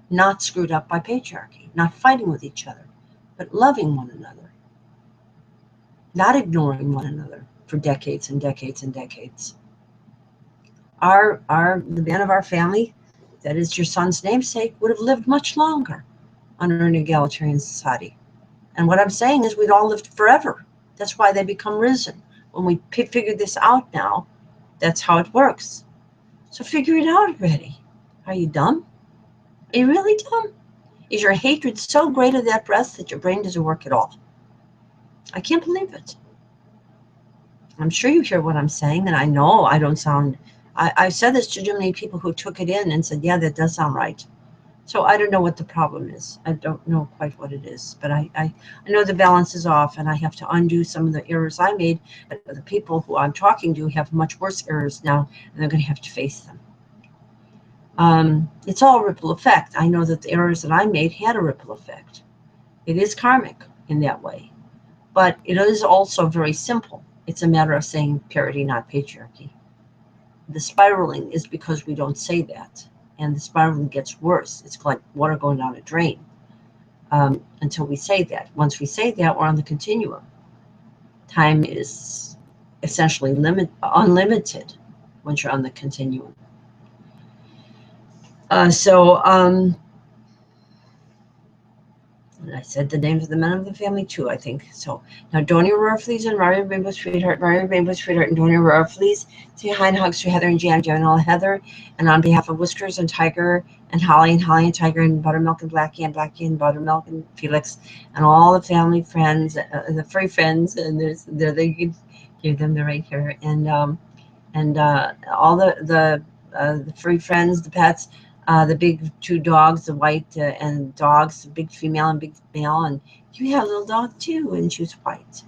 not screwed up by patriarchy, not fighting with each other, but loving one another, not ignoring one another for decades and decades and decades. The man of our family, that is your son's namesake, would have lived much longer under an egalitarian society. And what I'm saying is we'd all lived forever. That's why they become risen. When we figure this out now, that's how it works. So figure it out already. Are you dumb? Are you really dumb? Is your hatred so great of that breath that your brain doesn't work at all? I can't believe it. I'm sure you hear what I'm saying, and I know I don't sound... I said this to too many people who took it in and said, yeah, that does sound right. So I don't know what the problem is. I don't know quite what it is, but I know the balance is off and I have to undo some of the errors I made. But the people who I'm talking to have much worse errors now, and they're going to have to face them. It's all a ripple effect. I know that the errors that I made had a ripple effect. It is karmic in that way, but it is also very simple. It's a matter of saying parity, not patriarchy. The spiraling is because we don't say that. And the spiraling gets worse. It's like water going down a drain until we say that. Once we say that, we're on the continuum. Time is essentially unlimited once you're on the continuum. And I said the names of the men of the family too, I think. So now Donia Rorflees and Mario Rainbow Sweetheart, and Donia Rorflees, say hi and hugs to Heather and Jan, and all Heather. And on behalf of Whiskers and Tiger and Holly and Tiger and Buttermilk and Blackie and Buttermilk and Felix and all the family friends, the furry friends, and you can hear them, they're right here. And all the furry friends, the pets, the big two dogs, the white and dogs, the big female and big male, and you have a little dog too, and she was white.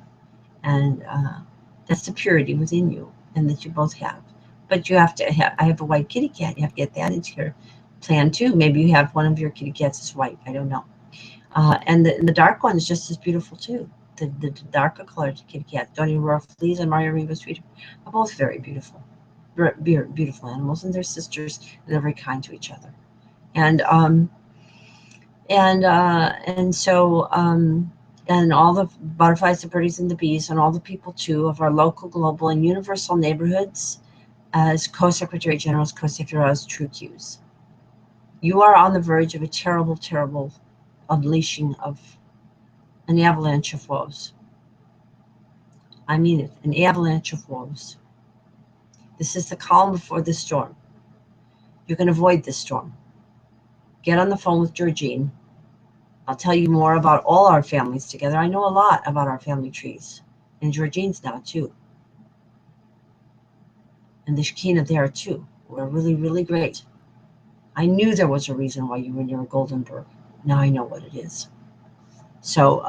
And that's the purity within you, and that you both have. But you have to have, I have a white kitty cat, you have to get that into your plan too. Maybe you have one of your kitty cats is white, I don't know. And the dark one is just as beautiful too. The darker colored kitty cat, Donnie Roar Fleas and Mario Rainbow Sweetheart, are both very beautiful. Beautiful animals, and they're sisters, and they're very kind to each other. And all the butterflies, the birdies, and the bees, and all the people too of our local, global, and universal neighborhoods, as Co-Secretary General's Co-Secretary True Cues. You are on the verge of a terrible, terrible unleashing of an avalanche of woes. I mean it, an avalanche of woes. This is the calm before the storm. You can avoid this storm. Get on the phone with Georgine. I'll tell you more about all our families together. I know a lot about our family trees. And Georgine's now too. And the Shekinah there too. We're really, really great. I knew there was a reason why you were near Goldenberg. Now I know what it is. So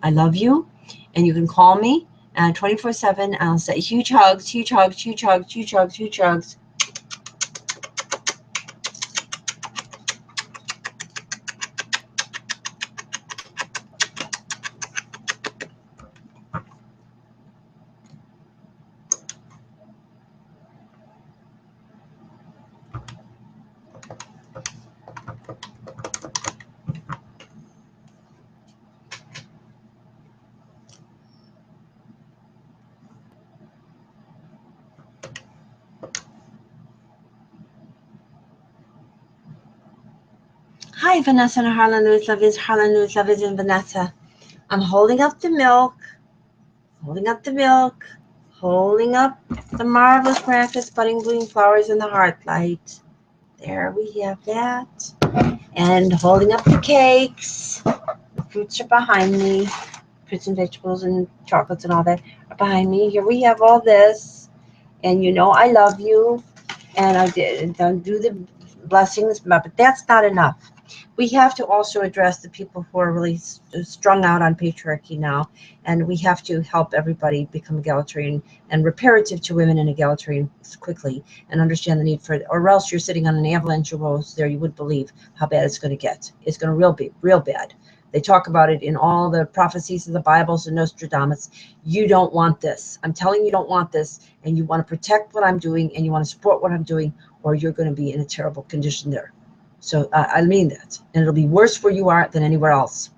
I love you. And you can call me 24/7. I'll say huge hugs, huge hugs, huge hugs, huge hugs, huge hugs. Hi, Vanessa and Harlan Lewis. Love is Harlan Lewis. Love is in Vanessa. I'm holding up the milk holding up the milk, holding up the marvelous practice, budding, blooming flowers in the heart light. There we have that. And holding up the cakes. The fruits are behind me. Fruits and vegetables and chocolates and all that are behind me. Here we have all this. And you know I love you. And I don't do the blessings, but that's not enough. We have to also address the people who are really strung out on patriarchy now, and we have to help everybody become egalitarian and reparative to women and egalitarian quickly, and understand the need for it, or else you're sitting on an avalanche of woes there. You wouldn't believe how bad it's going to get. It's going to be real bad. They talk about it in all the prophecies of the Bibles and Nostradamus. You don't want this. I'm telling you, you don't want this, and you want to protect what I'm doing, and you want to support what I'm doing, or you're going to be in a terrible condition there. So I mean that, and it'll be worse where you are than anywhere else,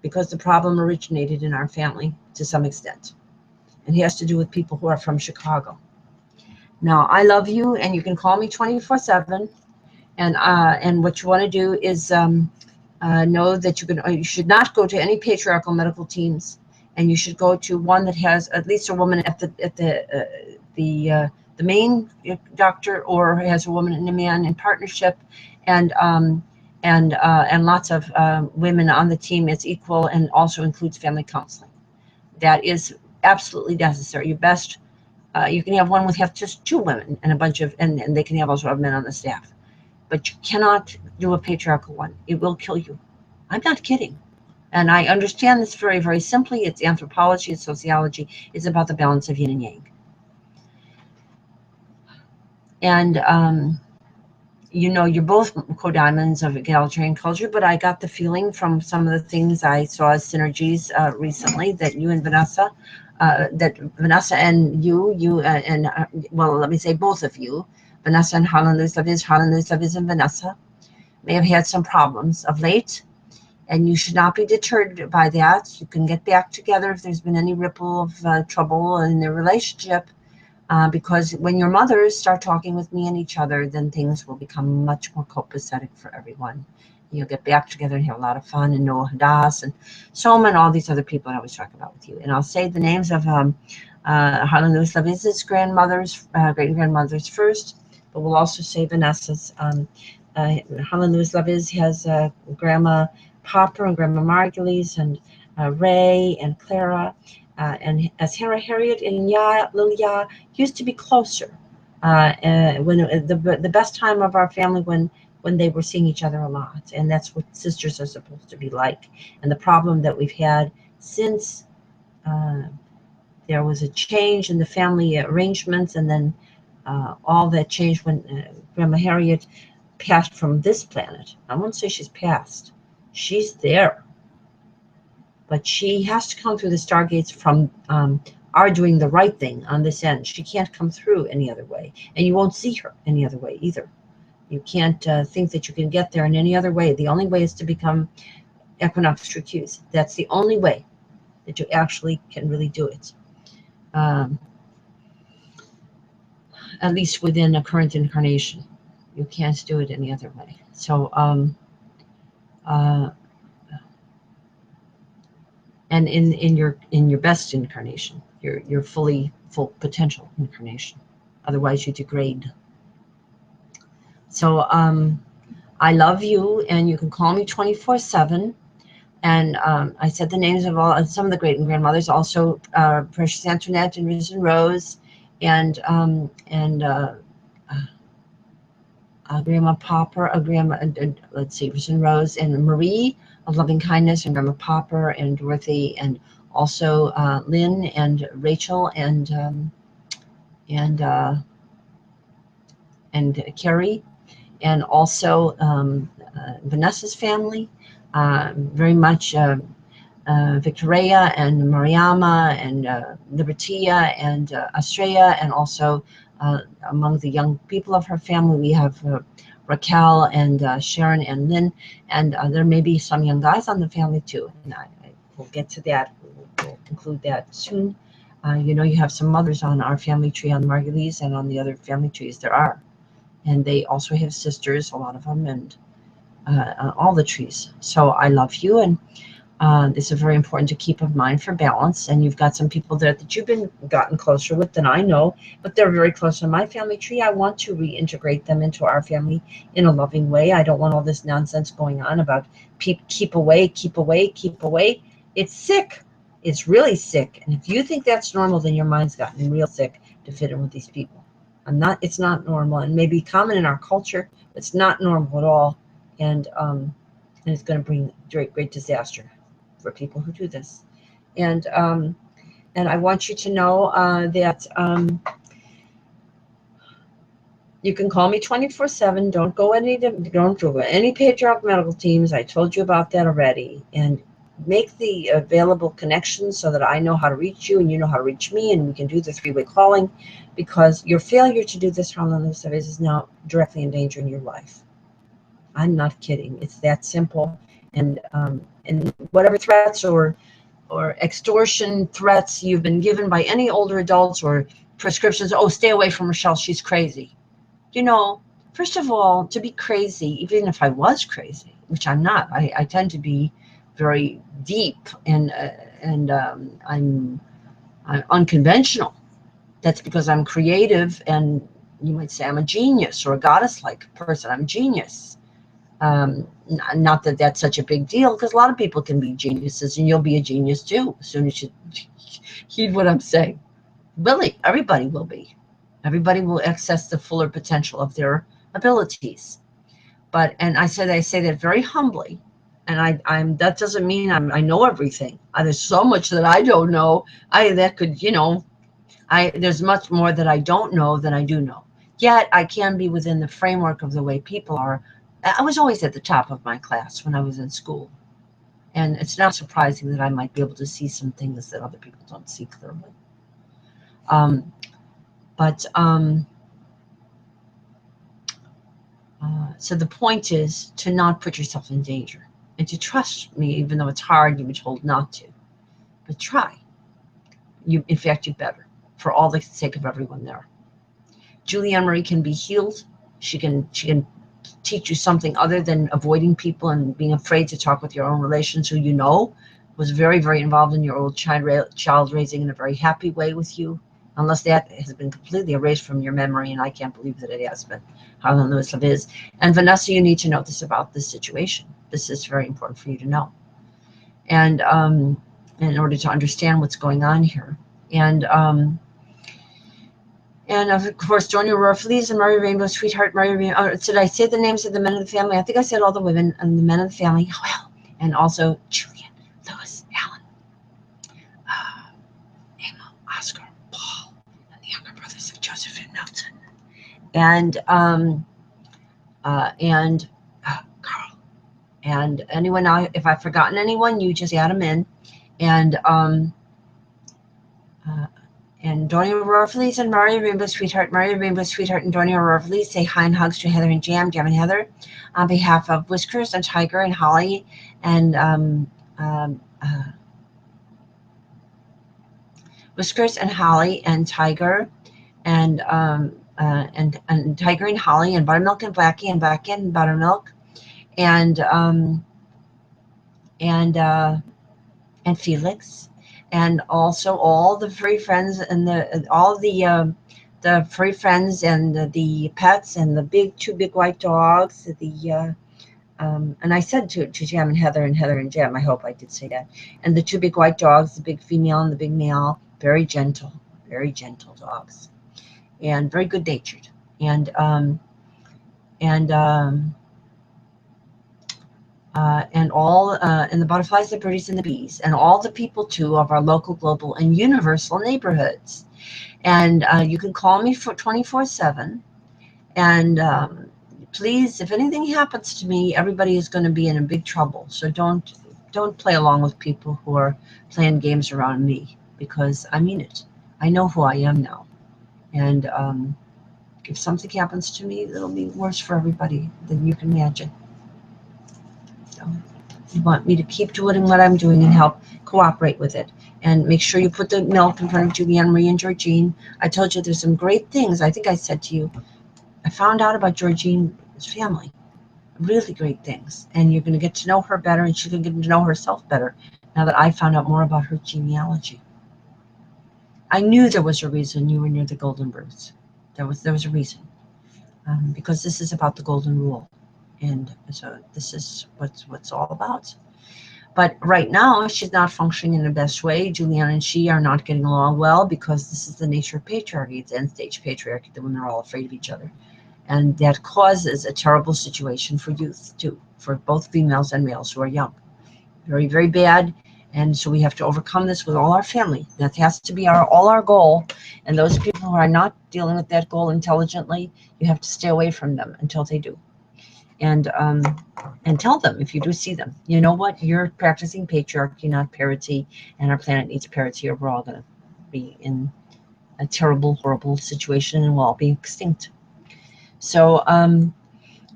because the problem originated in our family to some extent, and it has to do with people who are from Chicago. Now I love you, and you can call me 24/7, and what you want to do is know that you should not go to any patriarchal medical teams, and you should go to one that has at least a woman at the main doctor, or has a woman and a man in partnership, and lots of women on the team. It's equal and also includes family counseling. That is absolutely necessary. You best you can have one with just 2 women and a bunch of and they can have also have men on the staff, but you cannot do a patriarchal one. It will kill you. I'm not kidding. And I understand this very, very simply. It's anthropology, it's sociology. It's about the balance of yin and yang. And you know, you're both co-diamonds of egalitarian culture, but I got the feeling from some of the things I saw as synergies recently that you and Vanessa, that Vanessa and well, let me say both of you, Vanessa and Hannoutsz and Vanessa, may have had some problems of late, and you should not be deterred by that. You can get back together if there's been any ripple of trouble in their relationship. Because when your mothers start talking with me and each other, then things will become much more copacetic for everyone. You'll get back together and have a lot of fun, and Noah Hadass and Soma and all these other people I always talk about with you. And I'll say the names of Hannoutz grandmothers, great-grandmothers first, but we'll also say Vanessa's. Hannoutz has Grandma Popper and Grandma Margulies and Ray and Clara. And as Harriet and Lilia used to be closer, when the best time of our family when they were seeing each other a lot, and that's what sisters are supposed to be like. And the problem that we've had since there was a change in the family arrangements, and then all that changed when Grandma Harriet passed from this planet. I won't say she's passed; she's there. But she has to come through the stargates from our doing the right thing on this end. She can't come through any other way, and you won't see her any other way either. You can't think that you can get there in any other way. The only way is to become equinox true Qs. That's the only way that you actually can really do it, at least within a current incarnation. You can't do it any other way. So and in your best incarnation, your full potential incarnation. Otherwise you degrade. So I love you, and you can call me 24/7. And I said the names of some of the great and grandmothers, also Precious Antoinette and Risen Rose, and Grandma Popper, let's see, Risen Rose, and Marie of Loving Kindness, and Grandma Popper, and Dorothy, and also Lynn and Rachel, and Carrie, and also Vanessa's family, very much Victoria and Mariama and Libertia and Estrella, and also among the young people of her family, we have Raquel and Sharon and Lynn, and there may be some young guys on the family too. And I will get to that. We'll conclude that soon. You know, you have some mothers on our family tree on Margulies, and on the other family trees there are. And they also have sisters, a lot of them, and all the trees. So I love you, and It's very important to keep in mind for balance. And you've got some people there that you've gotten closer with than I know, but they're very close in my family tree. I want to reintegrate them into our family in a loving way. I don't want all this nonsense going on about keep away, keep away, keep away. It's sick. It's really sick. And if you think that's normal, then your mind's gotten real sick to fit in with these people. It's not normal, and maybe common in our culture. It's not normal at all. And it's going to bring great disaster for people who do this. And I want you to know that you can call me 24/7. Don't do any patriarch medical teams. I told you about that already. And make the available connections so that I know how to reach you and you know how to reach me, and we can do the three-way calling, because your failure to do this round on the surveys is now directly endangering your life. I'm not kidding. It's that simple. And whatever threats or extortion threats you've been given by any older adults, or prescriptions, oh, stay away from Rochelle, she's crazy. You know, first of all, to be crazy, even if I was crazy, which I'm not, I tend to be very deep and I'm unconventional. That's because I'm creative, and you might say I'm a genius or a goddess-like person. I'm a genius. Not that that's such a big deal, because a lot of people can be geniuses, and you'll be a genius too as soon as you heed what I'm saying. Really, everybody will be. Everybody will access the fuller potential of their abilities. And I say that very humbly, and that doesn't mean I know everything. There's so much that I don't know. There's much more that I don't know than I do know. Yet I can be within the framework of the way people are. I was always at the top of my class when I was in school. And it's not surprising that I might be able to see some things that other people don't see clearly. So the point is to not put yourself in danger, and to trust me, even though it's hard, you've been told not to. But try. In fact, you better, for all the sake of everyone there. Julianne Marie can be healed. She can teach you something other than avoiding people and being afraid to talk with your own relations, who you know was very, very involved in your old child raising in a very happy way with you, unless that has been completely erased from your memory, and I can't believe that it has been. Harlan Lewis is. And Vanessa, you need to know this about this situation. This is very important for you to know, and in order to understand what's going on here. And of course, Donia Rorflees and Murray Rainbow, Sweetheart, Murray Rainbow. Did I say the names of the men of the family? I think I said all the women and the men of the family. Well, and also Julian, Lewis, Alan, Emma, Oscar, Paul, and the younger brothers of Joseph and Nelson, and Carl, and anyone. Now, if I've forgotten anyone, you just add them in, and Donia Rorflees and Maria Rainbow Sweetheart, and Donia Rorflees say hi and hugs to Heather and Jam and Heather, on behalf of Whiskers and Tiger and Holly and Whiskers and Holly and Tiger and Tiger and Holly and Buttermilk and Blackie and Blackie and Buttermilk and Felix. And also all the furry friends and all the furry friends and the pets and the two big white dogs. And I said to Jam and Heather and Jam, I hope I did say that. And the two big white dogs, the big female and the big male, very gentle dogs, and very good natured. And all and the butterflies, the birdies, and the bees, and all the people too of our local, global, and universal neighborhoods. And you can call me for 24/7. And please, if anything happens to me, everybody is going to be in a big trouble. So don't play along with people who are playing games around me, because I mean it. I know who I am now, and if something happens to me, it'll be worse for everybody than you can imagine. You want me to keep doing what I'm doing and help cooperate with it. And make sure you put the milk in front of Julianne Marie and Georgine. I told you there's some great things. I think I said to you, I found out about Georgine's family. really great things. And you're going to get to know her better, and she's going to get to know herself better now that I found out more about her genealogy. I knew there was a reason you were near the golden birds. There was a reason. Because this is about the golden rule. And so this is what's all about. But right now, she's not functioning in the best way. Juliana and she are not getting along well because this is the nature of patriarchy. It's end-stage patriarchy, when they're all afraid of each other. And that causes a terrible situation for youth, too, for both females and males who are young. Very, very bad. And so we have to overcome this with all our family. That has to be all our goal. And those people who are not dealing with that goal intelligently, you have to stay away from them until they do. And tell them, if you do see them, you know what, you're practicing patriarchy, not parity, and our planet needs parity, or we're all going to be in a terrible, horrible situation, and we'll all be extinct. So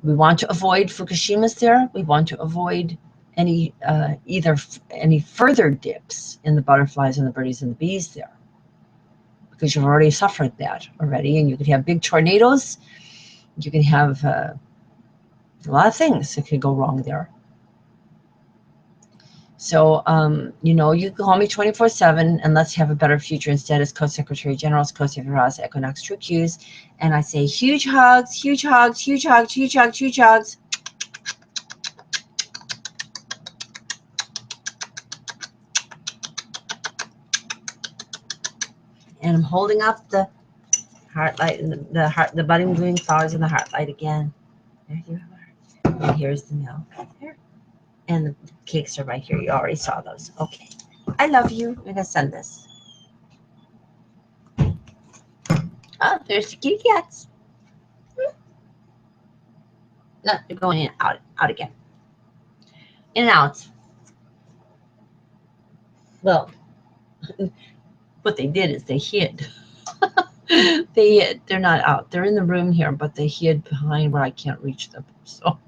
we want to avoid Fukushima's there. We want to avoid any any further dips in the butterflies and the birdies and the bees there, because you've already suffered that already, and you could have big tornadoes. You can have a lot of things that could go wrong there. So, you know, you can call me 24/7, and let's have a better future instead as Co-Secretary General, Co-Secretary Equinox True Q's. And I say huge hugs, huge hugs, huge hugs, huge hugs, huge hugs. And I'm holding up the heart light and the budding blooming flowers and the heart light again. There you are. And here's the milk. Here. And the cakes are right here. You already saw those. Okay. I love you. I'm going to send this. Oh, there's the kitty cats. No, they're going in, out again. In and out. Well, what they did is they hid. They hid. They're not out. They're in the room here, but they hid behind where I can't reach them. So,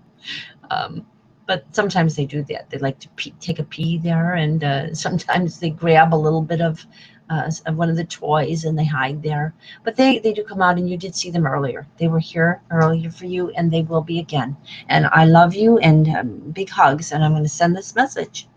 but sometimes they do that. They like to take a pee there, and sometimes they grab a little bit of one of the toys and they hide there. But they do come out, and you did see them earlier. They were here earlier for you, and they will be again. And I love you, and big hugs, and I'm going to send this message.